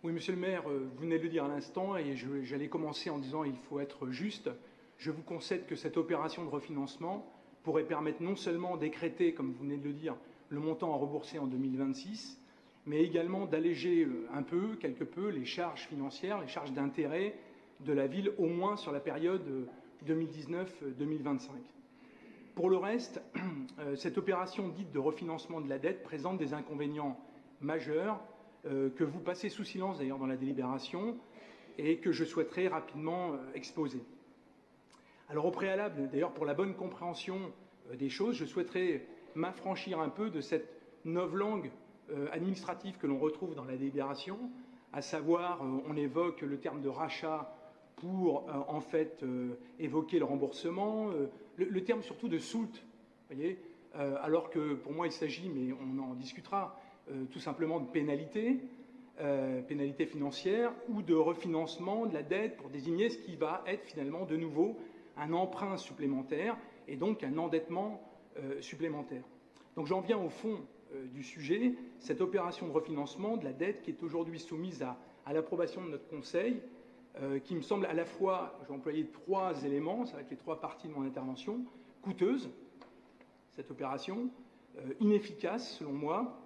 Oui, monsieur le maire, vous venez de le dire à l'instant, et j'allais commencer en disant qu'il faut être juste. Je vous concède que cette opération de refinancement pourrait permettre non seulement d'écrêter, comme vous venez de le dire, le montant à rembourser en 2026, mais également d'alléger un peu, quelque peu, les charges financières, les charges d'intérêt de la ville, au moins sur la période 2019-2025. Pour le reste, cette opération dite de refinancement de la dette présente des inconvénients majeurs que vous passez sous silence d'ailleurs dans la délibération et que je souhaiterais rapidement exposer. Alors au préalable, d'ailleurs pour la bonne compréhension des choses, je souhaiterais m'affranchir un peu de cette novlangue administrative que l'on retrouve dans la délibération, à savoir on évoque le terme de rachat pour en fait évoquer le remboursement, le terme surtout de soult, voyez, alors que pour moi il s'agit, mais on en discutera, tout simplement de pénalité, pénalité financière ou de refinancement de la dette pour désigner ce qui va être finalement de nouveau un emprunt supplémentaire et donc un endettement supplémentaire. Donc j'en viens au fond du sujet, cette opération de refinancement de la dette qui est aujourd'hui soumise à l'approbation de notre Conseil, qui me semble à la fois, j'ai employé 3 éléments, ça va être les 3 parties de mon intervention, coûteuse, cette opération, inefficace selon moi,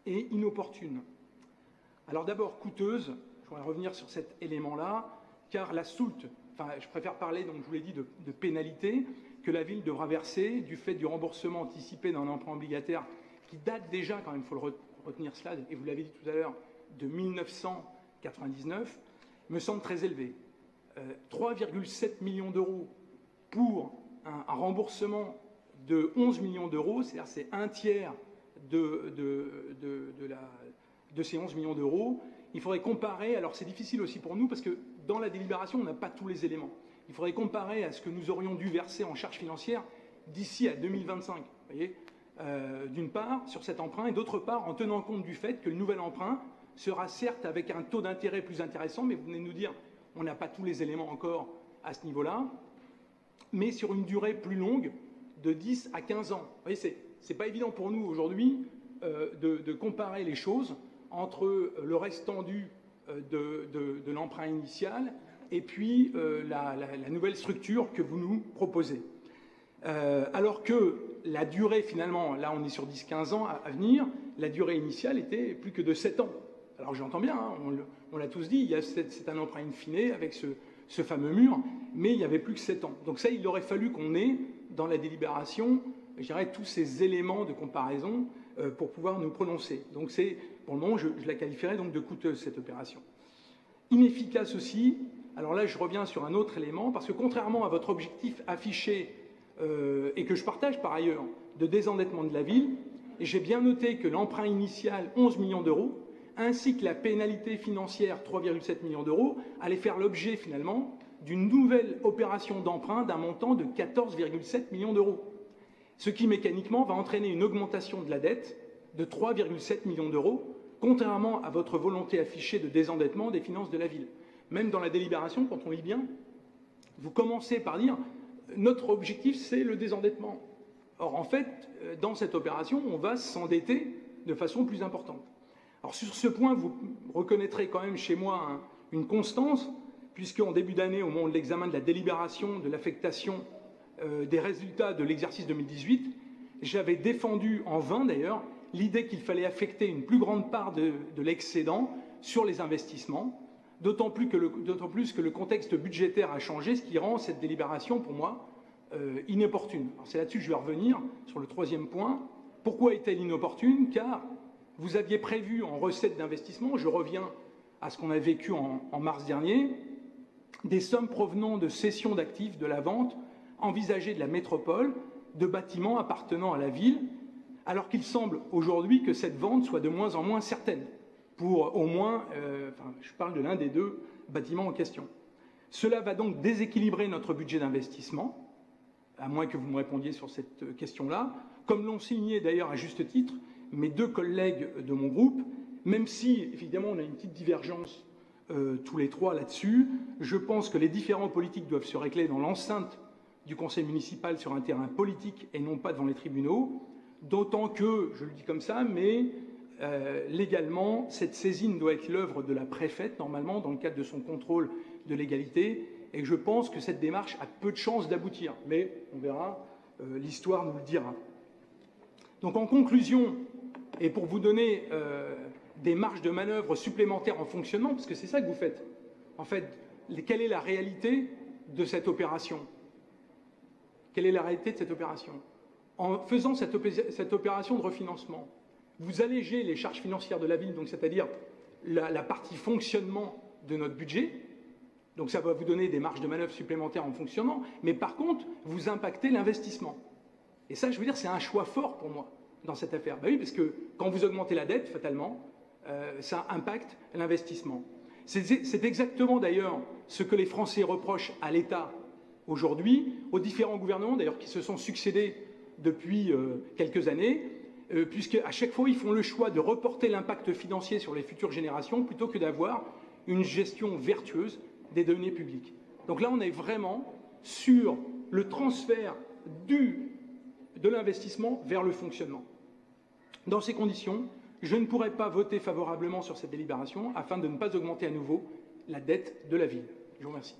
et inopportune. Alors d'abord coûteuse, je voudrais revenir sur cet élément-là, car la soult, enfin je préfère parler, donc je vous l'ai dit, de pénalité que la ville devra verser du fait du remboursement anticipé d'un emprunt obligataire qui date déjà, quand même, il faut le retenir cela, et vous l'avez dit tout à l'heure, de 1999, me semble très élevé. 3,7 millions d'euros pour un remboursement de 11 millions d'euros, c'est-à-dire c'est un tiers de ces 11 millions d'euros. Il faudrait comparer, alors c'est difficile aussi pour nous parce que dans la délibération on n'a pas tous les éléments. Il faudrait comparer à ce que nous aurions dû verser en charges financières d'ici à 2025, vous voyez, d'une part sur cet emprunt et d'autre part en tenant compte du fait que le nouvel emprunt sera certes avec un taux d'intérêt plus intéressant, mais vous venez de nous dire on n'a pas tous les éléments encore à ce niveau-là, mais sur une durée plus longue de 10 à 15 ans. Vous voyez, c'est pas évident pour nous aujourd'hui de comparer les choses entre le restant dû de l'emprunt initial et puis la nouvelle structure que vous nous proposez. Alors que la durée, finalement, là on est sur 10-15 ans à venir, la durée initiale était plus que de 7 ans. Alors j'entends bien, hein, on l'a tous dit, c'est un emprunt in fine avec ce fameux mur, mais il n'y avait plus que 7 ans. Donc ça, il aurait fallu qu'on ait dans la délibération, je dirais, tous ces éléments de comparaison pour pouvoir nous prononcer. Donc c'est, pour le moment, je la qualifierais donc de coûteuse, cette opération. Inefficace aussi, alors là je reviens sur un autre élément, parce que contrairement à votre objectif affiché, et que je partage par ailleurs, de désendettement de la ville, et j'ai bien noté que l'emprunt initial, 11 millions d'euros, ainsi que la pénalité financière, 3,7 millions d'euros, allaient faire l'objet finalement d'une nouvelle opération d'emprunt d'un montant de 14,7 millions d'euros. Ce qui mécaniquement va entraîner une augmentation de la dette de 3,7 millions d'euros, contrairement à votre volonté affichée de désendettement des finances de la ville. Même dans la délibération, quand on lit bien, vous commencez par dire « notre objectif, c'est le désendettement ». Or, en fait, dans cette opération, on va s'endetter de façon plus importante. Alors, sur ce point, vous reconnaîtrez quand même chez moi une constance, puisqu'en début d'année, au moment de l'examen de la délibération de l'affectation des résultats de l'exercice 2018, j'avais défendu, en vain d'ailleurs, l'idée qu'il fallait affecter une plus grande part de l'excédent sur les investissements, d'autant plus que le contexte budgétaire a changé, ce qui rend cette délibération, pour moi, inopportune. C'est là-dessus que je vais revenir, sur le 3e point. Pourquoi est-elle inopportune? Car vous aviez prévu en recettes d'investissement, je reviens à ce qu'on a vécu en mars dernier, des sommes provenant de cessions d'actifs de la vente envisagée de la métropole, de bâtiments appartenant à la ville, alors qu'il semble aujourd'hui que cette vente soit de moins en moins certaine, pour au moins, je parle de l'un des 2 bâtiments en question. Cela va donc déséquilibrer notre budget d'investissement, à moins que vous me répondiez sur cette question-là, comme l'ont signé d'ailleurs à juste titre mes 2 collègues de mon groupe, même si, évidemment, on a une petite divergence tous les 3 là-dessus. Je pense que les différends politiques doivent se régler dans l'enceinte du conseil municipal sur un terrain politique et non pas devant les tribunaux, d'autant que, je le dis comme ça, mais légalement, cette saisine doit être l'œuvre de la préfète, normalement, dans le cadre de son contrôle de légalité, et je pense que cette démarche a peu de chances d'aboutir. Mais on verra, l'histoire nous le dira. Donc en conclusion, et pour vous donner des marges de manœuvre supplémentaires en fonctionnement, parce que c'est ça que vous faites, en fait, quelle est la réalité de cette opération? Quelle est la réalité de cette opération? En faisant cette opération de refinancement, vous allégez les charges financières de la ville, donc c'est-à-dire la partie fonctionnement de notre budget. Donc ça va vous donner des marges de manœuvre supplémentaires en fonctionnement, mais par contre, vous impactez l'investissement. Et ça, je veux dire, c'est un choix fort pour moi dans cette affaire. Ben oui, parce que quand vous augmentez la dette, fatalement, ça impacte l'investissement. C'est exactement d'ailleurs ce que les Français reprochent à l'État aujourd'hui, aux différents gouvernements d'ailleurs qui se sont succédés depuis quelques années, puisqu'à chaque fois ils font le choix de reporter l'impact financier sur les futures générations plutôt que d'avoir une gestion vertueuse des données publiques. Donc là, on est vraiment sur le transfert de l'investissement vers le fonctionnement. Dans ces conditions, je ne pourrais pas voter favorablement sur cette délibération afin de ne pas augmenter à nouveau la dette de la ville. Je vous remercie.